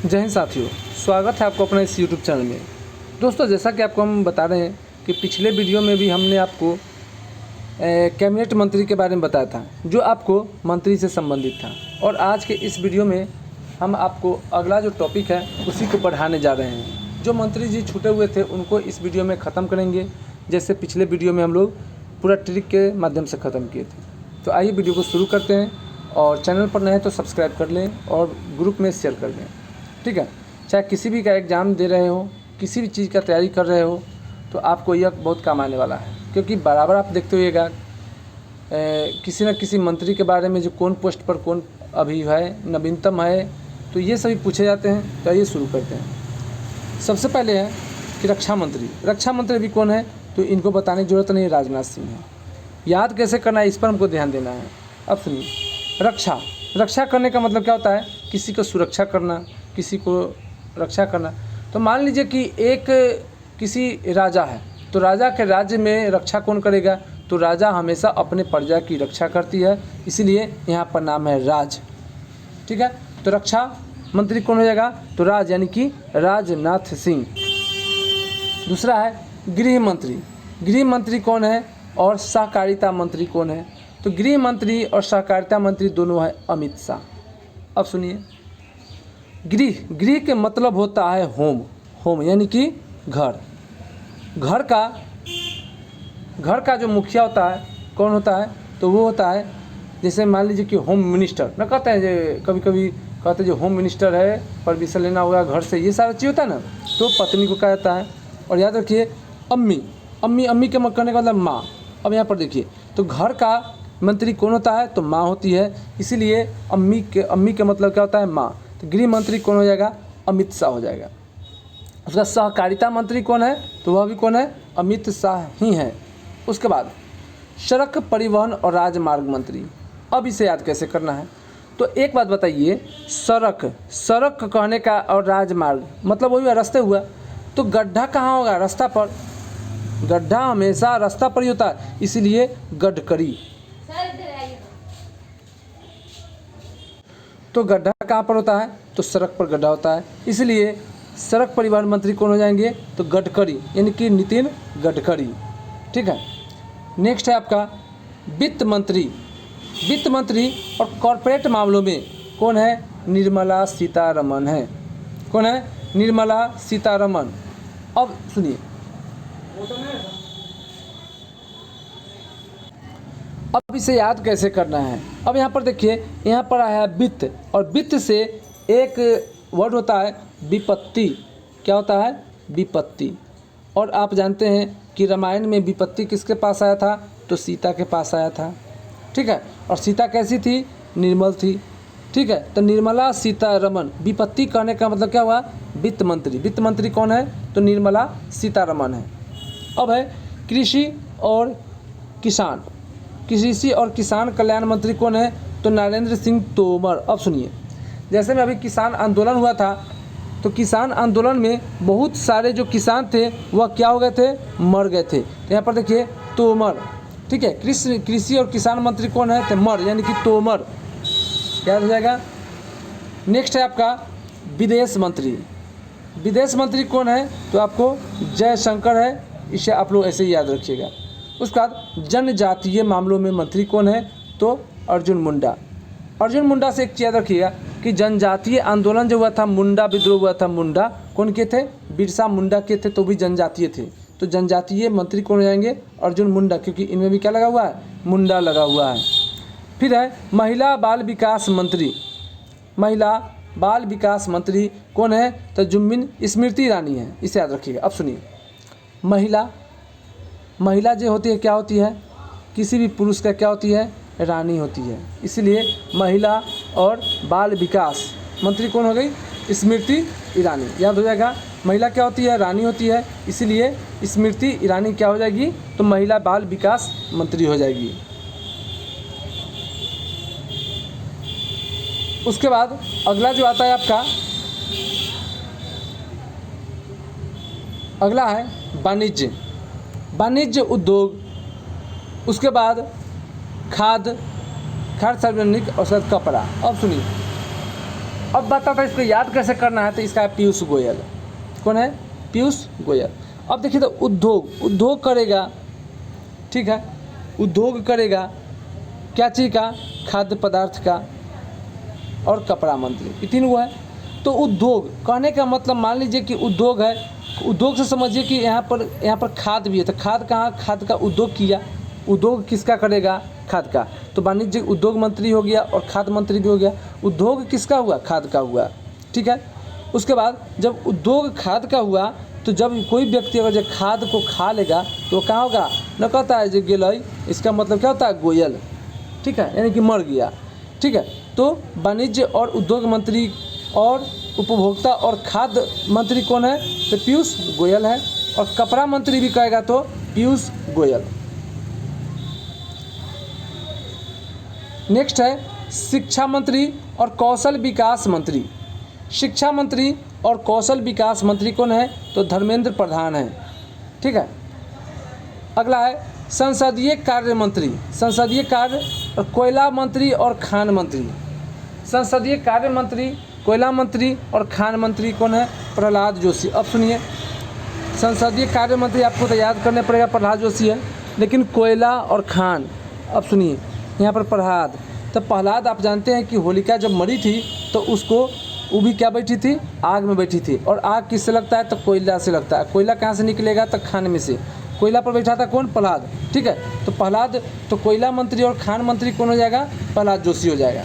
जय हिंद साथियों, स्वागत है आपको अपने इस यूट्यूब चैनल में। दोस्तों, जैसा कि आपको हम बता रहे हैं कि पिछले वीडियो में भी हमने आपको कैबिनेट मंत्री के बारे में बताया था, जो आपको मंत्री से संबंधित था। और आज के इस वीडियो में हम आपको अगला जो टॉपिक है उसी को बढ़ाने जा रहे हैं। जो मंत्री जी छूटे हुए थे उनको इस वीडियो में ख़त्म करेंगे, जैसे पिछले वीडियो में हम लोग पूरा ट्रिक के माध्यम से ख़त्म किए थे। तो आइए वीडियो को शुरू करते हैं, और चैनल पर नए हैं तो सब्सक्राइब कर लें और ग्रुप में शेयर कर दें। ठीक है, चाहे किसी भी का एग्ज़ाम दे रहे हो, किसी भी चीज़ का तैयारी कर रहे हो, तो आपको यह बहुत काम आने वाला है। क्योंकि बराबर आप देखते होइएगा किसी न किसी मंत्री के बारे में, जो कौन पोस्ट पर कौन अभी है, नवीनतम है, तो ये सभी पूछे जाते हैं। तो आइए शुरू करते हैं। सबसे पहले है कि रक्षा मंत्री। रक्षा मंत्री भी कौन है, तो इनको बताने की जरूरत नहीं, राजनाथ सिंह है। याद कैसे करना है, इस पर हमको ध्यान देना है। अब सुनिए, रक्षा करने का मतलब क्या होता है? किसी को सुरक्षा करना, किसी को रक्षा करना। तो मान लीजिए कि एक किसी राजा है, तो राजा के राज्य में रक्षा कौन करेगा? तो राजा हमेशा अपने प्रजा की रक्षा करती है, इसीलिए यहाँ पर नाम है राज। ठीक है, तो रक्षा मंत्री कौन हो जाएगा? तो राज, यानी कि राजनाथ सिंह। दूसरा है गृह मंत्री। गृह मंत्री कौन है और सहकारिता मंत्री कौन है? तो गृह मंत्री और सहकारिता मंत्री दोनों है अमित शाह। अब सुनिए, गृह के मतलब होता है होम यानी कि घर का जो मुखिया होता है कौन होता है? तो वो होता है, जैसे मान लीजिए कि होम मिनिस्टर ना कहते हैं, जो कभी कभी कहते हैं जो होम मिनिस्टर है, परमिशन लेना होगा घर से, ये सारा चीज़ होता है ना, तो पत्नी को कहा जाता है। और याद रखिए अम्मी के कहने का मतलब माँ। अब यहाँ पर देखिए, तो घर का मंत्री कौन होता है? तो माँ होती है, इसीलिए अम्मी के मतलब क्या होता है? माँ। तो गृह मंत्री कौन हो जाएगा? अमित शाह हो जाएगा। उसका सहकारिता मंत्री कौन है? तो वह भी कौन है? अमित शाह ही है। उसके बाद सड़क परिवहन और राजमार्ग मंत्री। अब इसे याद कैसे करना है? तो एक बात बताइए, सड़क कहने का और राजमार्ग मतलब वही हुआ, रास्ते हुआ। तो गड्ढा कहाँ होगा? रास्ता पर। गड्ढा हमेशा रास्ता पर ही होता है, इसीलिए गडकरी। तो गड्ढा कहाँ पर होता है? तो सड़क पर गड्ढा होता है, इसलिए सड़क परिवहन मंत्री कौन हो जाएंगे? तो गडकरी, यानी कि नितिन गडकरी। ठीक है, नेक्स्ट है आपका वित्त मंत्री। वित्त मंत्री और कॉरपोरेट मामलों में कौन है? निर्मला सीतारमण है। कौन है? निर्मला सीतारमण। अब सुनिए, अब इसे याद कैसे करना है? अब यहाँ पर देखिए, यहाँ पर आया है वित्त, और वित्त से एक वर्ड होता है विपत्ति। क्या होता है? विपत्ति। और आप जानते हैं कि रामायण में विपत्ति किसके पास आया था? तो सीता के पास आया था। ठीक है, और सीता कैसी थी? निर्मल थी। ठीक है, तो निर्मला सीतारमण। विपत्ति कहने का मतलब क्या हुआ? वित्त मंत्री। वित्त मंत्री कौन है? तो निर्मला सीतारमण है। अब है कृषि और किसान कल्याण मंत्री कौन है? तो नरेंद्र सिंह तोमर। अब सुनिए, जैसे में अभी किसान आंदोलन हुआ था, तो किसान आंदोलन में बहुत सारे जो किसान थे वह क्या हो गए थे? मर गए थे। तो यहाँ पर देखिए तोमर। ठीक है, कृषि और किसान मंत्री कौन है? तो मर, यानी कि तोमर। याद हो जाएगा। नेक्स्ट है आपका विदेश मंत्री। विदेश मंत्री कौन है? तो आपको जयशंकर है, इसे आप लोग ऐसे ही याद रखिएगा। उसके बाद जनजातीय मामलों में मंत्री कौन है? तो अर्जुन मुंडा। अर्जुन मुंडा से एक चीज़ याद रखिएगा कि जनजातीय आंदोलन जो हुआ था, मुंडा विद्रोह हुआ था, मुंडा कौन के थे? बिरसा मुंडा के थे, तो भी जनजातीय थे। तो जनजातीय मंत्री कौन हो जाएंगे? अर्जुन मुंडा, क्योंकि इनमें भी क्या लगा हुआ है? मुंडा लगा हुआ है। फिर है महिला बाल विकास मंत्री। महिला बाल विकास मंत्री कौन है? तो जुम्मिन स्मृति ईरानी है, इसे याद रखिएगा। अब सुनिए, महिला जो होती है क्या होती है? किसी भी पुरुष का क्या होती है? रानी होती है, इसलिए महिला और बाल विकास मंत्री कौन हो गई? स्मृति ईरानी। याद हो जाएगा, महिला क्या होती है? रानी होती है, इसीलिए स्मृति ईरानी क्या हो जाएगी? तो महिला बाल विकास मंत्री हो जाएगी। उसके बाद अगला जो आता है आपका, अगला है वाणिज्य उद्योग। उसके बाद खाद्य सार्वजनिक और कपड़ा। अब सुनिए, अब बताता है इसको याद कैसे करना है, तो इसका है पीयूष गोयल। कौन है? पीयूष गोयल। अब देखिए तो उद्योग करेगा, ठीक है, उद्योग करेगा क्या चीज़ का? खाद्य पदार्थ का और कपड़ा मंत्री, ये तीन वो है। तो उद्योग कहने का मतलब मान लीजिए कि उद्योग है, उद्योग से समझिए कि यहाँ पर खाद भी है, तो खाद कहाँ? खाद का उद्योग किया। उद्योग किसका करेगा? खाद का। तो वाणिज्य उद्योग मंत्री हो गया और खाद्य मंत्री भी हो गया। उद्योग किसका हुआ? खाद का हुआ, ठीक है। उसके बाद जब उद्योग खाद का हुआ, तो जब कोई व्यक्ति अगर जब खाद को खा लेगा तो कहाँ होगा? न कहता है जो गेलई, इसका मतलब क्या होता है? गोयल, ठीक है, यानी कि मर गया, ठीक है। तो वाणिज्य और उद्योग मंत्री और उपभोक्ता और खाद्य मंत्री कौन है? तो पीयूष गोयल है। और कपड़ा मंत्री भी कहेगा तो पीयूष गोयल। नेक्स्ट है शिक्षा मंत्री और कौशल विकास मंत्री। शिक्षा मंत्री और कौशल विकास मंत्री कौन है? तो धर्मेंद्र प्रधान है, ठीक है। अगला है संसदीय कार्य मंत्री, संसदीय कार्य और कोयला मंत्री और खान मंत्री। संसदीय कार्य मंत्री, कोयला मंत्री और खान मंत्री कौन है? प्रहलाद जोशी। अब सुनिए, संसदीय कार्य मंत्री आपको तो याद करने पड़ेगा, प्रहलाद जोशी है, लेकिन कोयला और खान, अब सुनिए यहाँ पर प्रहलाद। तो प्रहलाद आप जानते हैं कि होलिका जब मरी थी तो उसको, वो भी क्या बैठी थी? आग में बैठी थी। और आग किससे लगता है? तो कोयला से लगता है। कोयला कहाँ से निकलेगा? तो खान में से। कोयला पर बैठा था कौन? प्रहलाद, ठीक है। तो प्रहलाद, तो कोयला मंत्री और खान मंत्री कौन हो जाएगा? प्रहलाद जोशी हो जाएगा।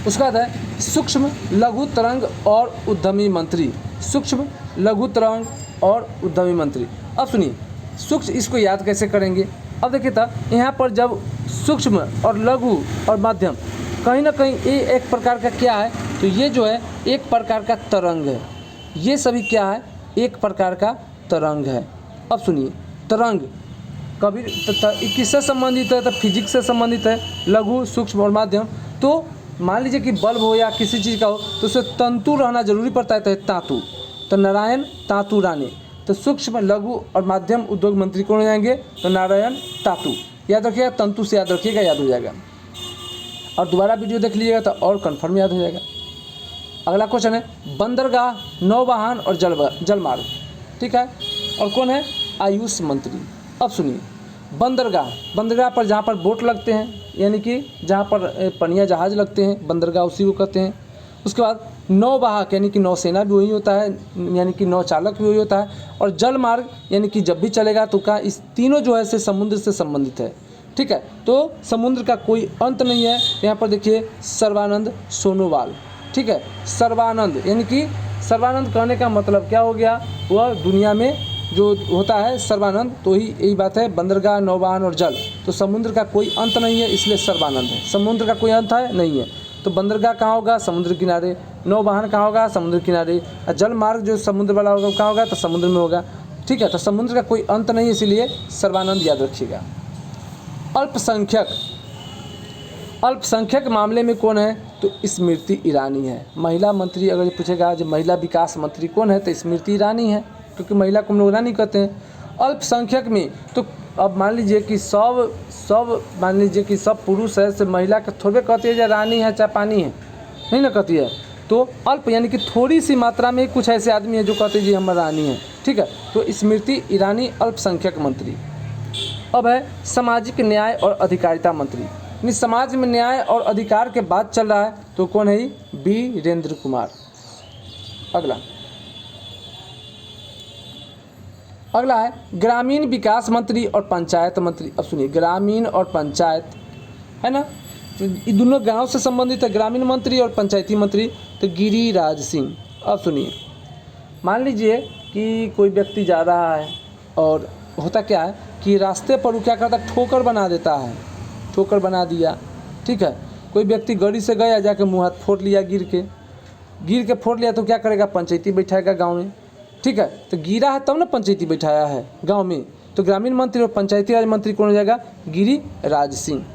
उसके बाद है सूक्ष्म लघु तरंग और उद्यमी मंत्री। सूक्ष्म लघु तरंग और उद्यमी मंत्री। अब सुनिए सूक्ष्म, इसको याद कैसे करेंगे? अब देखिए तो यहाँ पर जब सूक्ष्म और लघु और मध्यम, कहीं ना कहीं ये एक प्रकार का क्या है? तो ये जो है एक प्रकार का तरंग है। ये सभी क्या है? एक प्रकार का तरंग है। अब सुनिए, तरंग कभी किससे संबंधित है? तो फिजिक्स से संबंधित है। लघु, सूक्ष्म और माध्यम, तो मान लीजिए कि बल्ब हो या किसी चीज़ का हो तो उससे तंतु रहना जरूरी पड़ता है, तो तातु। तो नारायण तातु रानी। तो सूक्ष्म, लघु और माध्यम उद्योग मंत्री कौन हो जाएंगे? तो नारायण तातु। याद रखिएगा, तंतु से याद रखिएगा, याद हो जाएगा। और दोबारा वीडियो देख लीजिएगा तो और कन्फर्म याद हो जाएगा। अगला क्वेश्चन है बंदरगाह, नौवाहन और जलमार्ग, ठीक है। और कौन है? आयुष मंत्री। अब सुनिए, बंदरगाह पर जहाँ पर बोट लगते हैं, यानी कि जहाँ पर पनिया जहाज़ लगते हैं, बंदरगाह उसी को कहते हैं। उसके बाद नौवाहक यानी कि नौसेना भी वही होता है, यानी कि नौचालक भी वही होता है। और जलमार्ग यानी कि जब भी चलेगा तो का, इस तीनों जो है से समुद्र से संबंधित है, ठीक है। तो समुद्र का कोई अंत नहीं है। यहाँ पर देखिए सर्बानंद सोनोवाल, ठीक है। सर्बानंद यानी कि सर्बानंद कहने का मतलब क्या हो गया? वह दुनिया में जो होता है सर्बानंद, तो ही यही बात है। बंदरगाह, नौवाहन और जल, तो समुद्र का कोई अंत नहीं है, इसलिए सर्बानंद है। समुद्र का कोई अंत है? नहीं है। तो बंदरगाह कहाँ होगा? समुद्र किनारे। नौवाहन कहाँ होगा? समुद्र किनारे। और जल मार्ग जो समुद्र वाला होगा कहाँ होगा? तो समुद्र में होगा, ठीक है। तो समुद्र का कोई अंत नहीं है, इसीलिए सर्बानंद याद रखिएगा। अल्पसंख्यक, अल्पसंख्यक मामले में कौन है? तो स्मृति ईरानी है। महिला मंत्री अगर पूछेगा जो महिला विकास मंत्री कौन है, तो स्मृति ईरानी है, क्योंकि महिला को हम लोग रानी कहते हैं। अल्पसंख्यक में तो अब मान लीजिए कि सब पुरुष है, से महिला के थोड़े कहती है जो रानी है चाहे पानी है, नहीं ना कहती है। तो अल्प यानी कि थोड़ी सी मात्रा में कुछ ऐसे आदमी हैं जो कहते हैं जी हम रानी हैं, ठीक है। तो स्मृति ईरानी अल्पसंख्यक मंत्री। अब है सामाजिक न्याय और अधिकारिता मंत्री, यानी समाज में न्याय और अधिकार के बात चल रहा है, तो कौन है? वीरेंद्र कुमार। अगला है ग्रामीण विकास मंत्री और पंचायत मंत्री। अब सुनिए, ग्रामीण और पंचायत है ना, तो ये दोनों गांव से संबंधित है, ग्रामीण मंत्री और पंचायती मंत्री। तो गिरिराज सिंह। अब सुनिए, मान लीजिए कि कोई व्यक्ति जा रहा है और होता क्या है कि रास्ते पर वो क्या करता है? ठोकर बना देता है, ठोकर बना दिया, ठीक है। कोई व्यक्ति गाड़ी से गया, जाके मुँह हाथ फोड़ लिया, गिर के फोड़ लिया, तो क्या करेगा? पंचायती बैठाएगा गाँव में, ठीक है। तो गिरा है तब ना पंचायती बैठाया है गांव में, तो ग्रामीण मंत्री और पंचायती राज मंत्री कौन हो जाएगा? गिरिराज सिंह।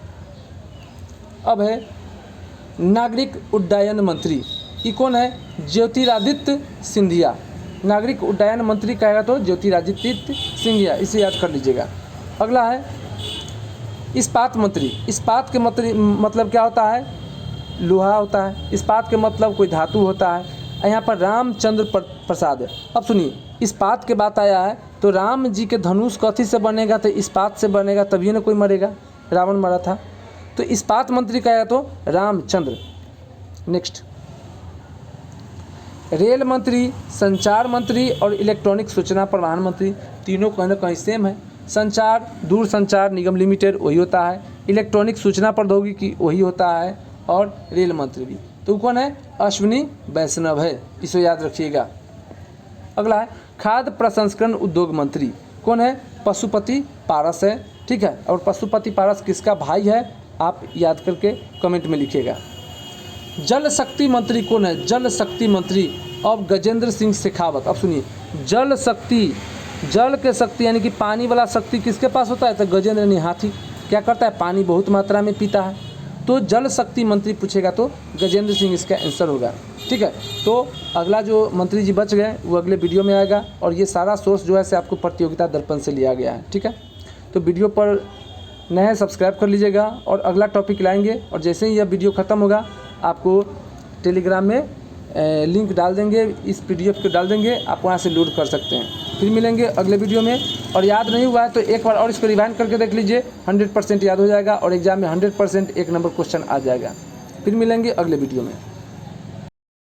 अब है नागरिक उड्डयन मंत्री, ये कौन है? ज्योतिरादित्य सिंधिया। नागरिक उड्डयन मंत्री कहेगा तो ज्योतिरादित्य सिंधिया, इसे याद कर लीजिएगा। अगला है इस्पात मंत्री। इस्पात के मंत्री मतलब क्या होता है? लोहा होता है, इस्पात के मतलब कोई धातु होता है। यहाँ पर रामचंद्र प्रसाद है। अब सुनिए, इस्पात के बात आया है तो राम जी के धनुष कथी से बनेगा, तो इस्पात से बनेगा, तभी ना कोई मरेगा, रावण मरा था। तो इस्पात मंत्री का आया तो रामचंद्र। नेक्स्ट, रेल मंत्री, संचार मंत्री और इलेक्ट्रॉनिक सूचना प्रवाहन मंत्री, तीनों कहीं ना कहीं सेम है। संचार दूर संचार निगम लिमिटेड वही होता है, इलेक्ट्रॉनिक सूचना प्रौद्योगिकी वही होता है, और रेल मंत्री भी। तो कौन है, अश्विनी वैष्णव है, इसे याद रखिएगा। अगला है खाद्य प्रसंस्करण उद्योग मंत्री, कौन है, पशुपति पारस है, ठीक है। और पशुपति पारस किसका भाई है, आप याद करके कमेंट में लिखिएगा। जल शक्ति मंत्री कौन है, जल शक्ति मंत्री अब गजेंद्र सिंह शेखावत। अब सुनिए, जल शक्ति, जल के शक्ति यानी कि पानी वाला शक्ति किसके पास होता है, तो गजेंद्र ने हाथी क्या करता है, पानी बहुत मात्रा में पीता है। तो जल शक्ति मंत्री पूछेगा तो गजेंद्र सिंह इसका आंसर होगा, ठीक है। तो अगला जो मंत्री जी बच गए वो अगले वीडियो में आएगा, और ये सारा सोर्स जो है से आपको प्रतियोगिता दर्पण से लिया गया है, ठीक है। तो वीडियो पर नए सब्सक्राइब कर लीजिएगा, और अगला टॉपिक लाएंगे, और जैसे ही यह वीडियो ख़त्म होगा आपको टेलीग्राम में लिंक डाल देंगे, इस PDF को डाल देंगे, आप वहाँ से लोड कर सकते हैं। फिर मिलेंगे अगले वीडियो में, और याद नहीं हुआ है तो एक बार और इसको रिवाइंड करके देख लीजिए, 100% याद हो जाएगा, और एग्जाम में 100% 1 नंबर क्वेश्चन आ जाएगा। फिर मिलेंगे अगले वीडियो में।